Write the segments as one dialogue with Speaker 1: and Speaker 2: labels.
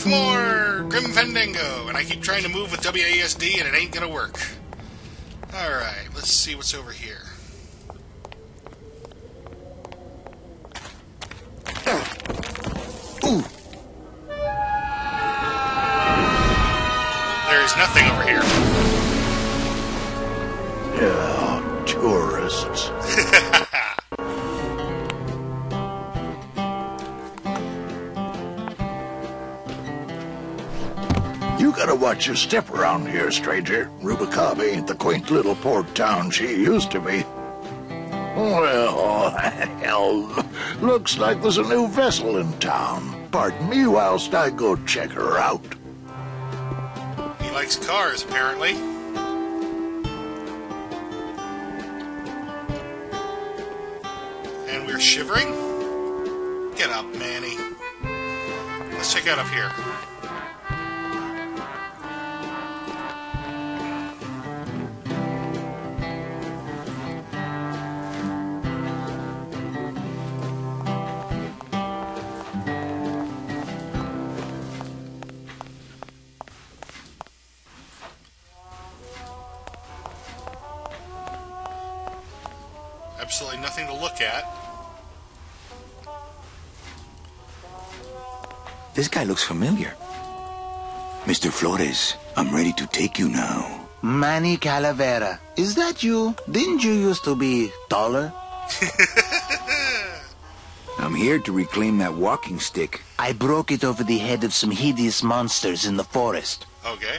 Speaker 1: with more Grim Fandango, and I keep trying to move with WASD and it ain't gonna work. Alright, let's see what's over here.
Speaker 2: Ooh.
Speaker 1: There is nothing over here.
Speaker 2: Yeah, tourists. You gotta watch your step around here, stranger. Rubicava ain't the quaint little port town she used to be. Well, hell, looks like there's a new vessel in town. Pardon me whilst I go check her out.
Speaker 1: He likes cars, apparently. And we're shivering? Get up, Manny. Let's check out up here. Absolutely nothing to look at.
Speaker 3: This guy looks familiar. Mr. Flores, I'm ready to take you now.
Speaker 4: Manny Calavera, is that you? Didn't you used to be taller?
Speaker 3: I'm here to reclaim that walking stick.
Speaker 4: I broke it over the head of some hideous monsters in the forest.
Speaker 1: Okay.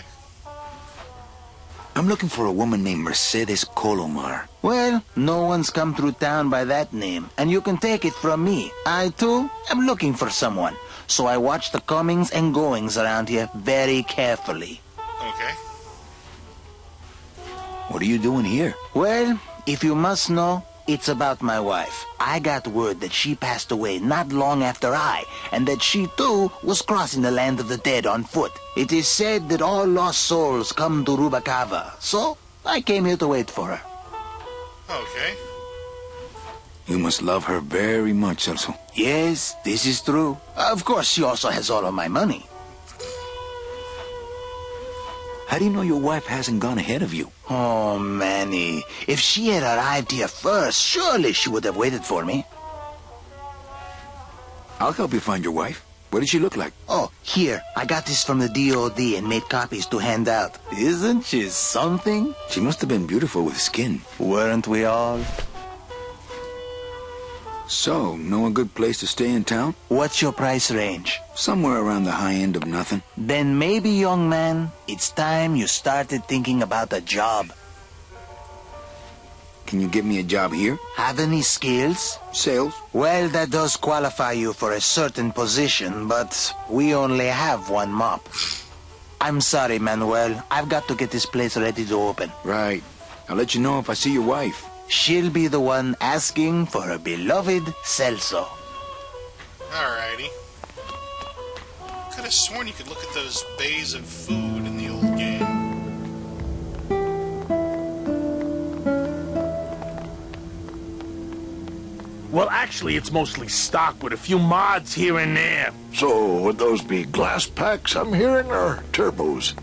Speaker 3: I'm looking for a woman named Mercedes Colomar.
Speaker 4: Well, no one's come through town by that name, and you can take it from me. I, too, am looking for someone, so I watch the comings and goings around here very carefully.
Speaker 1: Okay.
Speaker 3: What are you doing here?
Speaker 4: Well, if you must know, it's about my wife. I got word that she passed away not long after I, and that she, too, was crossing the land of the dead on foot. It is said that all lost souls come to Rubicava, so I came here to wait for her.
Speaker 1: Okay.
Speaker 3: You must love her very much, Celso.
Speaker 4: Yes, this is true. Of course, she also has all of my money.
Speaker 3: How do you know your wife hasn't gone ahead of you?
Speaker 4: Oh, Manny, if she had arrived here first, surely she would have waited for me.
Speaker 3: I'll help you find your wife. What did she look like?
Speaker 4: Oh, here, I got this from the DOD and made copies to hand out. Isn't she something?
Speaker 3: She must have been beautiful with skin.
Speaker 4: Weren't we all?
Speaker 3: So, know a good place to stay in town?
Speaker 4: What's your price range?
Speaker 3: Somewhere around the high end of nothing.
Speaker 4: Then maybe, young man, it's time you started thinking about a job.
Speaker 3: Can you give me a job here?
Speaker 4: Have any skills?
Speaker 3: Sales?
Speaker 4: Well, that does qualify you for a certain position, but we only have one mop. I'm sorry, Manuel. I've got to get this place ready to open.
Speaker 3: Right. I'll let you know if I see your wife.
Speaker 4: She'll be the one asking for her beloved Celso.
Speaker 1: Alrighty. Could have sworn you could look at those bays of food in the old game.
Speaker 5: Well, actually, it's mostly stock with a few mods here and there.
Speaker 2: So, would those be glass packs I'm hearing, or turbos?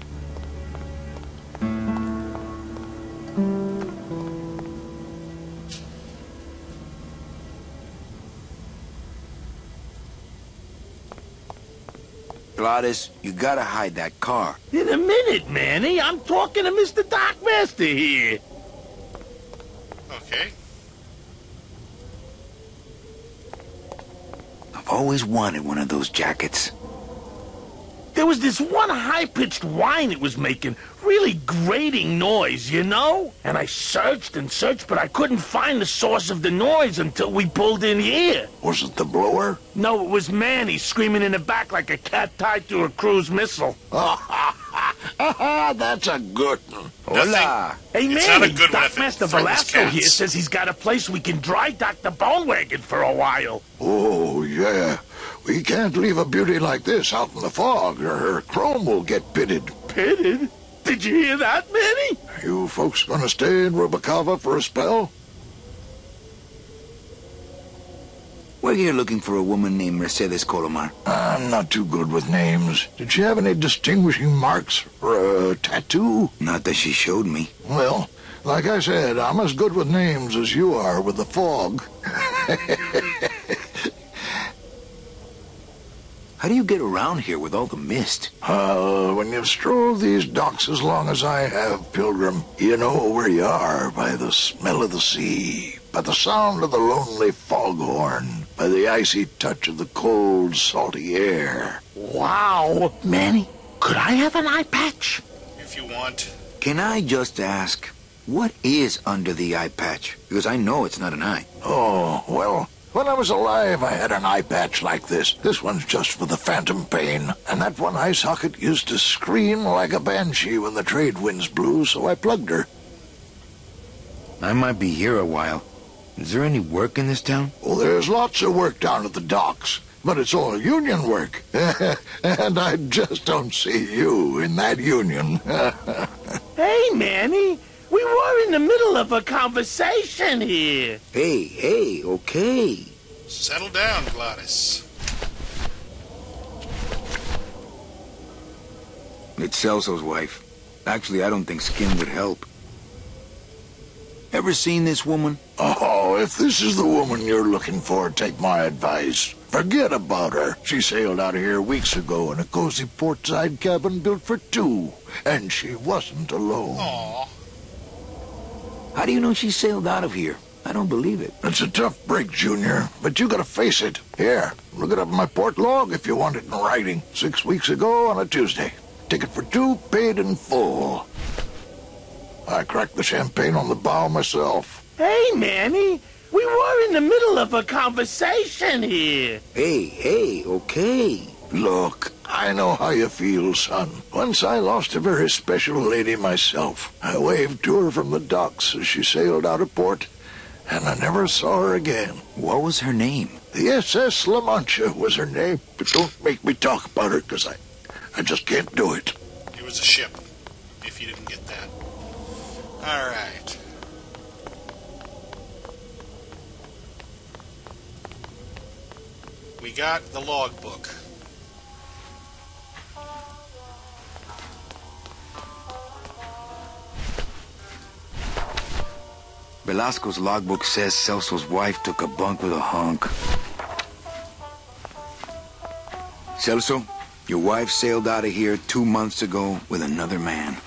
Speaker 3: Gladys, you gotta hide that car.
Speaker 5: In a minute, Manny. I'm talking to Mr. Dockmaster here.
Speaker 1: Okay.
Speaker 3: I've always wanted one of those jackets.
Speaker 5: There was this one high-pitched whine it was making. Really grating noise, you know? And I searched and searched, but I couldn't find the source of the noise until we pulled in here.
Speaker 2: Was it the blower?
Speaker 5: No, it was Manny screaming in the back like a cat tied to a cruise missile.
Speaker 2: That's a good one.
Speaker 3: Hola.
Speaker 5: Hey,
Speaker 1: It's not a
Speaker 5: Manny,
Speaker 1: good one if it
Speaker 5: Dockmaster
Speaker 1: threatens
Speaker 5: Velasco
Speaker 1: cats.
Speaker 5: here says he's got a place we can dry dock the bone wagon for a while.
Speaker 2: Oh, yeah. We can't leave a beauty like this out in the fog, or her chrome will get pitted.
Speaker 5: Pitted? Did you hear that, Manny?
Speaker 2: You folks gonna stay in Rubicava for a spell?
Speaker 3: We're here looking for a woman named Mercedes Colomar.
Speaker 2: I'm not too good with names. Did she have any distinguishing marks or a tattoo?
Speaker 3: Not that she showed me.
Speaker 2: Well, like I said, I'm as good with names as you are with the fog.
Speaker 3: How do you get around here with all the mist?
Speaker 2: When you've strolled these docks as long as I have, Pilgrim, you know where you are by the smell of the sea, by the sound of the lonely foghorn, by the icy touch of the cold, salty air.
Speaker 5: Wow. Manny, could I have an eye patch?
Speaker 1: If you want.
Speaker 3: Can I just ask, what is under the eye patch? Because I know it's not an eye.
Speaker 2: Oh, well, when I was alive, I had an eye patch like this. This one's just for the phantom pain. And that one eye socket used to scream like a banshee when the trade winds blew, so I plugged her.
Speaker 3: I might be here a while. Is there any work in this town?
Speaker 2: Well, there's lots of work down at the docks, but it's all union work. And I just don't see you in that union.
Speaker 5: Hey, Manny. We were in the middle of a conversation here.
Speaker 3: Hey, okay.
Speaker 1: Settle down, Gladys.
Speaker 3: It's Celso's wife. Actually, I don't think skin would help. Ever seen this woman?
Speaker 2: Oh, if this is the woman you're looking for, take my advice. Forget about her. She sailed out of here weeks ago in a cozy portside cabin built for two. And she wasn't alone.
Speaker 1: Aww.
Speaker 3: How do you know she sailed out of here? I don't believe it.
Speaker 2: It's a tough break, Junior, but you gotta face it. Here, look it up in my port log if you want it in writing. 6 weeks ago on a Tuesday. Ticket for two, paid in full. I cracked the champagne on the bow myself.
Speaker 5: Hey, Manny. We were in the middle of a conversation here.
Speaker 3: Hey, okay.
Speaker 2: Look, I know how you feel, son. Once I lost a very special lady myself. I waved to her from the docks as she sailed out of port, and I never saw her again.
Speaker 3: What was her name?
Speaker 2: The SS La Mancha was her name, but don't make me talk about her, because I just can't do it.
Speaker 1: It was a ship, if you didn't get that. Alright. We got the logbook.
Speaker 3: Velasco's logbook says Celso's wife took a bunk with a hunk. Celso, your wife sailed out of here 2 months ago with another man.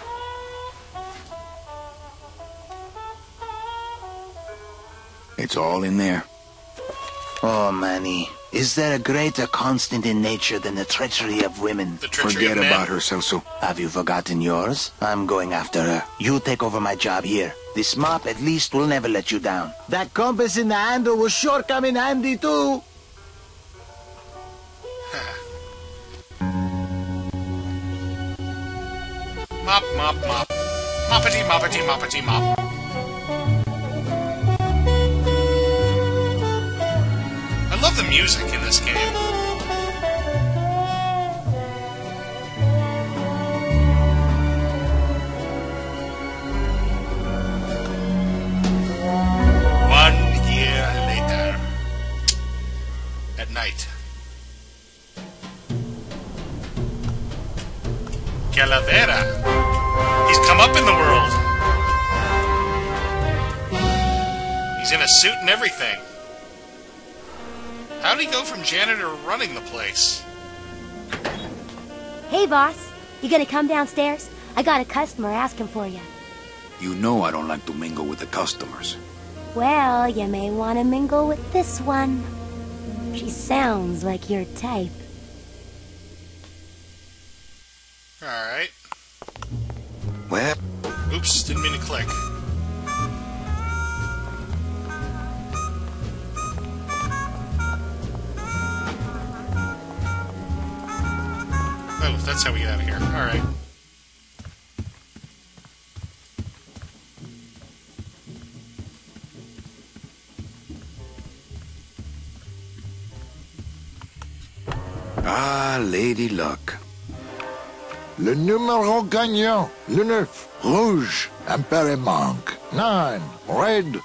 Speaker 3: It's all in there.
Speaker 4: Oh, Manny, is there a greater constant in nature than the treachery of women?
Speaker 1: The treachery
Speaker 3: Forget
Speaker 1: of men.
Speaker 3: about her, Celso.
Speaker 4: Have you forgotten yours? I'm going after her. You take over my job here. This mop at least will never let you down. That compass in the handle will sure come in handy too.
Speaker 1: Mop, mop, mop. Moppity, moppity, moppity, mop. I love the music in this game. At night. Calavera. He's come up in the world. He's in a suit and everything. How did he go from janitor to running the place?
Speaker 6: Hey, boss. You gonna come downstairs? I got a customer asking for you.
Speaker 3: You know I don't like to mingle with the customers.
Speaker 6: Well, you may want to mingle with this one. She sounds like your type.
Speaker 1: Alright.
Speaker 3: Well,
Speaker 1: Oops, didn't mean to click. Oh, that's how we get out of here. Alright.
Speaker 3: ah, Lady Luck.
Speaker 2: Le numéro gagnant, le 9, rouge, impérial manque, 9, red.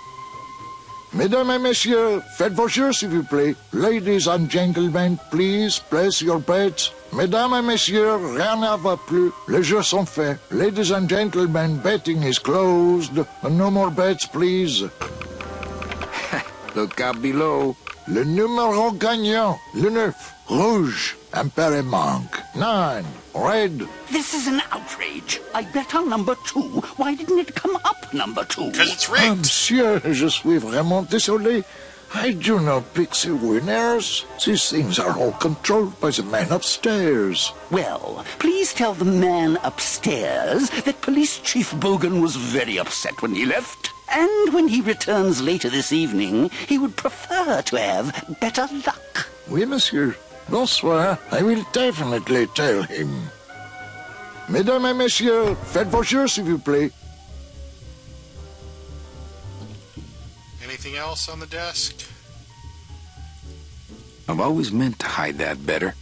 Speaker 2: Mesdames et messieurs, faites vos jeux, s'il vous plaît. Ladies and gentlemen, please place your bets. Mesdames et messieurs, rien ne va plus. Les jeux sont faits. Ladies and gentlemen, betting is closed. No more bets, please.
Speaker 3: Look out below.
Speaker 2: Le numéro gagnant, le 9, rouge, Emperor Monk. 9, red.
Speaker 7: This is an outrage. I bet on number 2. Why didn't it come up number 2?
Speaker 1: Because it's rigged.
Speaker 2: Monsieur, je suis vraiment désolé. I do not pick the winners. These things are all controlled by the man upstairs.
Speaker 7: Well, please tell the man upstairs that Police Chief Bogan was very upset when he left. And when he returns later this evening, he would prefer to have better luck.
Speaker 2: Oui, monsieur. Bonsoir. I will definitely tell him. Mesdames et messieurs, faites vos jeux, s'il vous plaît.
Speaker 1: Anything else on the desk?
Speaker 3: I've always meant to hide that better.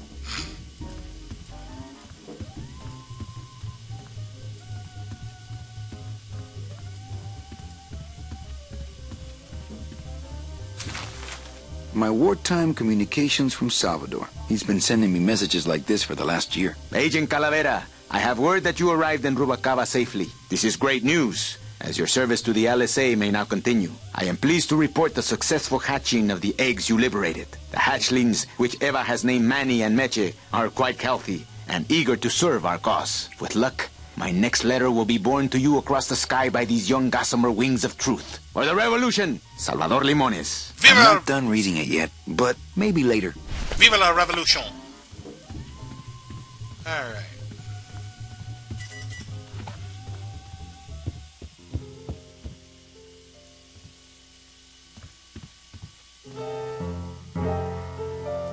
Speaker 3: My wartime communications from Salvador. He's been sending me messages like this for the last year.
Speaker 4: Agent Calavera, I have word that you arrived in Rubalcaba safely. This is great news, as your service to the LSA may now continue. I am pleased to report the successful hatching of the eggs you liberated. The hatchlings, which Eva has named Manny and Meche, are quite healthy and eager to serve our cause. With luck, my next letter will be borne to you across the sky by these young gossamer wings of truth. For the revolution, Salvador Limones.
Speaker 3: I'm
Speaker 1: Viva!
Speaker 3: not done reading it yet, but maybe later.
Speaker 1: Viva la revolution! Alright.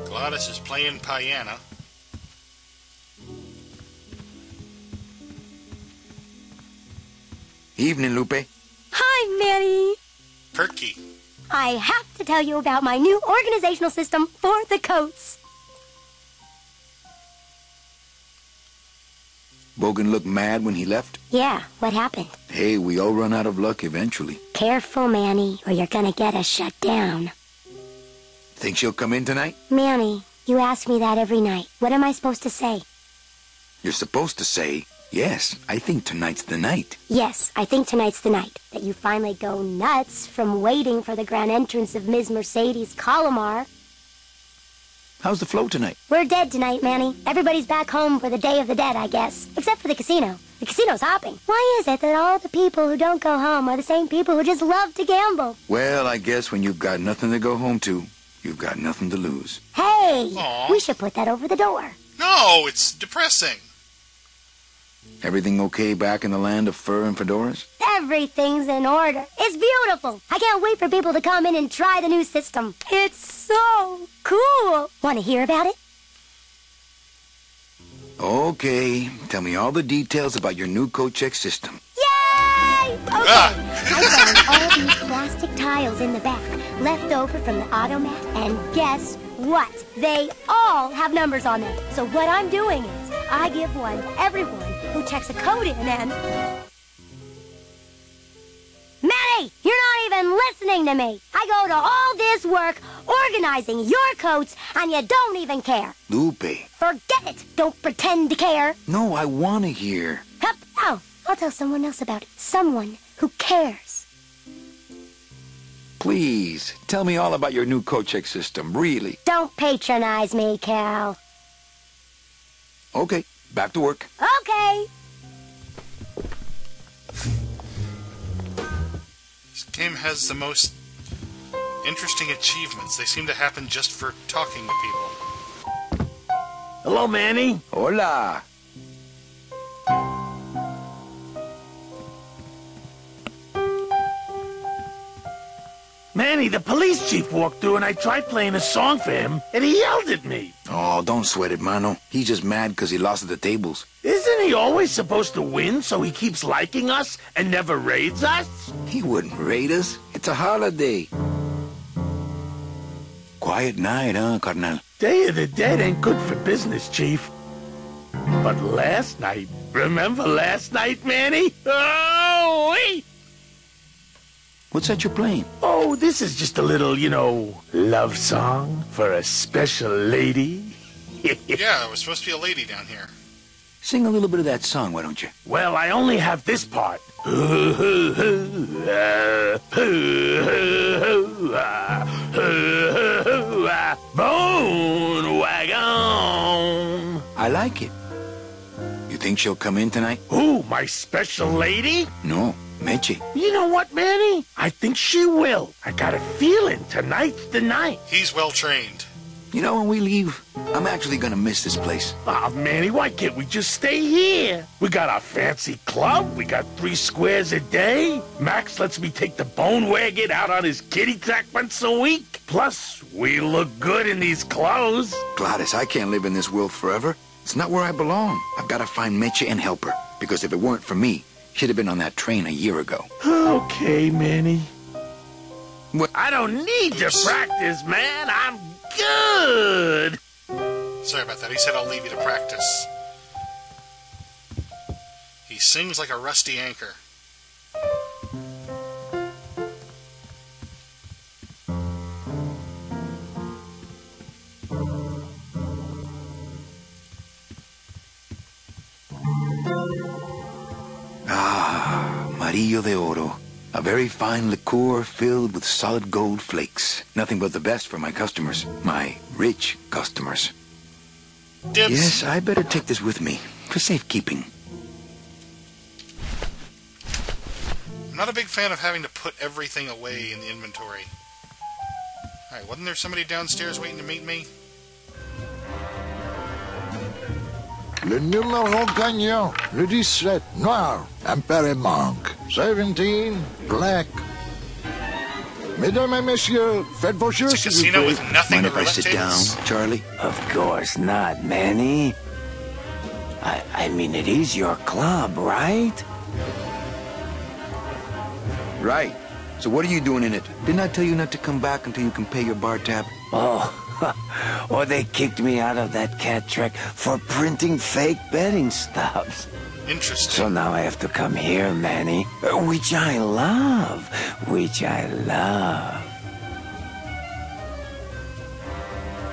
Speaker 1: Gladys is playing piano.
Speaker 3: Evening, Lupe.
Speaker 6: Hi, Manny.
Speaker 1: Perky.
Speaker 6: I have to tell you about my new organizational system for the coats.
Speaker 3: Bogan looked mad when he left.
Speaker 6: Yeah, what happened?
Speaker 3: Hey, we all run out of luck eventually.
Speaker 6: Careful, Manny, or you're gonna get us shut down.
Speaker 3: Think she'll come in tonight?
Speaker 6: Manny, you ask me that every night. What am I supposed to say?
Speaker 3: You're supposed to say, yes, I think tonight's the night.
Speaker 6: Yes, I think tonight's the night. That you finally go nuts from waiting for the grand entrance of Ms. Mercedes Colomar.
Speaker 3: How's the flow tonight?
Speaker 6: We're dead tonight, Manny. Everybody's back home for the Day of the Dead, I guess. Except for the casino. The casino's hopping. Why is it that all the people who don't go home are the same people who just love to gamble?
Speaker 3: Well, I guess when you've got nothing to go home to, you've got nothing to lose.
Speaker 6: Hey!
Speaker 1: Aw.
Speaker 6: We should put that over the door.
Speaker 1: No, it's depressing.
Speaker 3: Everything okay back in the land of fur and fedoras?
Speaker 6: Everything's in order. It's beautiful. I can't wait for people to come in and try the new system. It's so cool. Want to hear about it?
Speaker 3: Okay, tell me all the details about your new coat check system.
Speaker 6: Yay! Okay.
Speaker 1: Ah.
Speaker 6: I found all these plastic tiles in the back, left over from the automat, and guess what? They all have numbers on them. So what I'm doing is, I give one to everyone who checks a code in and... Manny, you're not even listening to me. I go to all this work organizing your coats, and you don't even care.
Speaker 3: Lupe.
Speaker 6: Forget it. Don't pretend to care.
Speaker 3: No, I want to hear.
Speaker 6: Hup. Oh, I'll tell someone else about it. Someone who cares.
Speaker 3: Please, tell me all about your new coat check system, really.
Speaker 6: Don't patronize me, Cal.
Speaker 3: Okay, back to work.
Speaker 6: Okay.
Speaker 1: This game has the most interesting achievements. They seem to happen just for talking to people.
Speaker 5: Hello, Manny.
Speaker 3: Hola.
Speaker 5: Manny, the police chief walked through and I tried playing a song for him and he yelled at me.
Speaker 3: Oh, don't sweat it, mano. He's just mad because he lost at the tables.
Speaker 5: Isn't he always supposed to win so he keeps liking us and never raids us?
Speaker 3: He wouldn't raid us. It's a holiday. Quiet night, huh, carnal?
Speaker 5: Day of the Dead ain't good for business, Chief. But last night, remember last night, Manny? Oh, wait!
Speaker 3: What's that you're playing?
Speaker 5: Oh, this is just a little, love song for a special lady.
Speaker 1: Yeah, there was supposed to be a lady down here.
Speaker 3: Sing a little bit of that song, why don't you?
Speaker 5: Well, I only have this part. Bone wagon.
Speaker 3: I like it. You think she'll come in tonight?
Speaker 5: Who, my special lady?
Speaker 3: No, Meche.
Speaker 5: You know what, Manny? I think she will. I got a feeling tonight's the night.
Speaker 1: He's well trained.
Speaker 3: You know, when we leave, I'm actually gonna miss this place.
Speaker 5: Ah, Manny, why can't we just stay here? We got our fancy club. We got 3 squares a day. Max lets me take the bone wagon out on his kitty track once a week. Plus, we look good in these clothes.
Speaker 3: Gladys, I can't live in this world forever. It's not where I belong. I've got to find Meche and help her. Because if it weren't for me, she'd have been on that train a year ago.
Speaker 5: Okay, Manny.
Speaker 3: What?
Speaker 5: I don't need to practice, man. I'm good.
Speaker 1: Sorry about that. He said I'll leave you to practice. He sings like a rusty anchor.
Speaker 3: Amarillo de Oro. A very fine liqueur filled with solid gold flakes. Nothing but the best for my customers. My rich customers.
Speaker 1: Dibs.
Speaker 3: Yes, I better take this with me. For safekeeping.
Speaker 1: I'm not a big fan of having to put everything away in the inventory. Alright, wasn't there somebody downstairs waiting to meet me?
Speaker 2: Le numéro gagnant, le 17, noir, Imperimonk. 17, black. Mesdames et messieurs, faites vos jeux,
Speaker 1: It's a
Speaker 2: s'il vous
Speaker 1: casino
Speaker 2: plaît.
Speaker 1: with nothing
Speaker 3: Mind
Speaker 1: but
Speaker 3: if I
Speaker 1: roulette
Speaker 3: sit down,
Speaker 1: tables.
Speaker 3: Charlie?
Speaker 8: Of course not, Manny. I mean, it is your club, right?
Speaker 3: Right. So what are you doing in it? Didn't I tell you not to come back until you can pay your bar tab?
Speaker 8: Oh, or they kicked me out of that cat track for printing fake betting stubs.
Speaker 1: Interesting.
Speaker 8: So now I have to come here, Manny, which I love,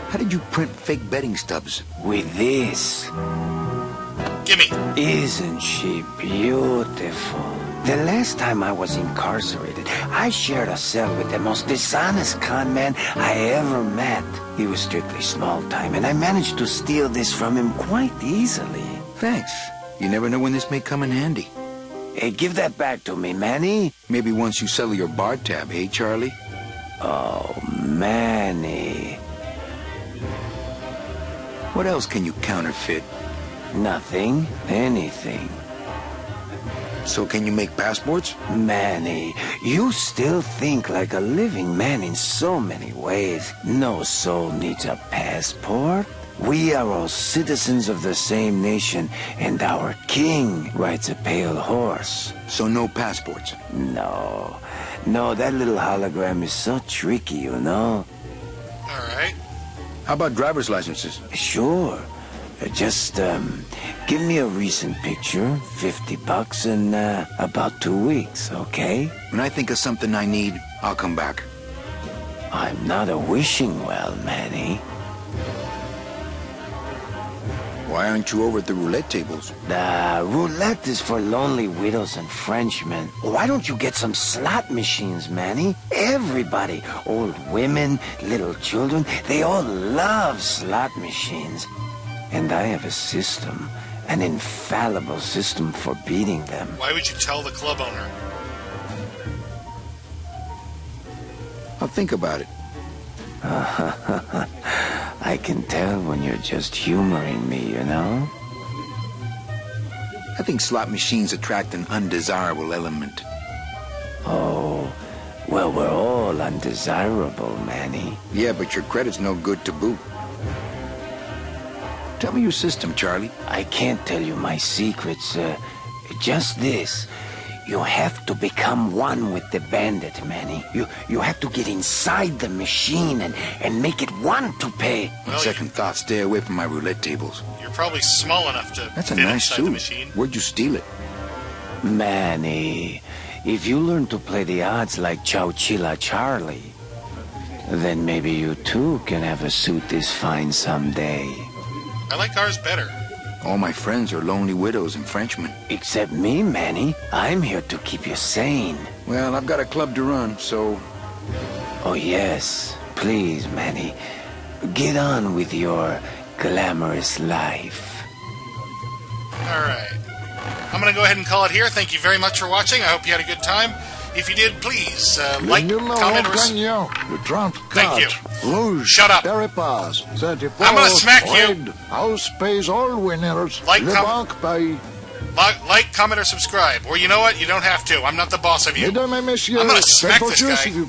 Speaker 3: How did you print fake betting stubs?
Speaker 8: With this.
Speaker 1: Gimme.
Speaker 8: Isn't she beautiful? The last time I was incarcerated, I shared a cell with the most dishonest con man I ever met. He was strictly small time, and I managed to steal this from him quite easily.
Speaker 3: Thanks. You never know when this may come in handy.
Speaker 8: Hey, give that back to me, Manny.
Speaker 3: Maybe once you settle your bar tab, eh, Charlie?
Speaker 8: Oh, Manny.
Speaker 3: What else can you counterfeit?
Speaker 8: Nothing. Anything.
Speaker 3: So can you make passports?
Speaker 8: Manny, you still think like a living man in so many ways. No soul needs a passport. We are all citizens of the same nation, and our king rides a pale horse.
Speaker 3: So no passports?
Speaker 8: No, that little hologram is so tricky, you know.
Speaker 1: Alright.
Speaker 3: How about driver's licenses?
Speaker 8: Sure. Just, give me a recent picture, $50 in, about 2 weeks, okay?
Speaker 3: When I think of something I need, I'll come back.
Speaker 8: I'm not a wishing well, Manny.
Speaker 3: Why aren't you over at the roulette tables?
Speaker 8: The roulette is for lonely widows and Frenchmen. Why don't you get some slot machines, Manny? Everybody, old women, little children, they all love slot machines. And I have a system, an infallible system for beating them.
Speaker 1: Why would you tell the club owner?
Speaker 3: I'll think about it.
Speaker 8: I can tell when you're just humoring me, you know?
Speaker 3: I think slot machines attract an undesirable element.
Speaker 8: Oh, well, we're all undesirable, Manny.
Speaker 3: Yeah, but your credit's no good to boot. Tell me your system, Charlie.
Speaker 8: I can't tell you my secrets, just this. You have to become one with the bandit, Manny. You have to get inside the machine and make it want to pay.
Speaker 1: Well,
Speaker 3: Second thought, stay away from my roulette tables.
Speaker 1: You're probably small enough to
Speaker 3: That's a
Speaker 1: fit
Speaker 3: nice
Speaker 1: inside the
Speaker 3: suit.
Speaker 1: machine.
Speaker 3: Where'd you steal it?
Speaker 8: Manny, if you learn to play the odds like Chowchilla Charlie, then maybe you too can have a suit this fine someday.
Speaker 1: I like ours better.
Speaker 3: All my friends are lonely widows and Frenchmen.
Speaker 8: Except me, Manny. I'm here to keep you sane.
Speaker 3: Well, I've got a club to run, so...
Speaker 8: Oh, yes. Please, Manny. Get on with your glamorous life.
Speaker 1: Alright. I'm going to go ahead and call it here. Thank you very much for watching. I hope you had a good time. If you did, please like, comment, or... Thank you. Shut up. I'm going to smack you.
Speaker 2: House pays all winners.
Speaker 1: Like, comment, or subscribe. Or you know what? You don't have to. I'm not the boss of you. I'm going to smack this guy.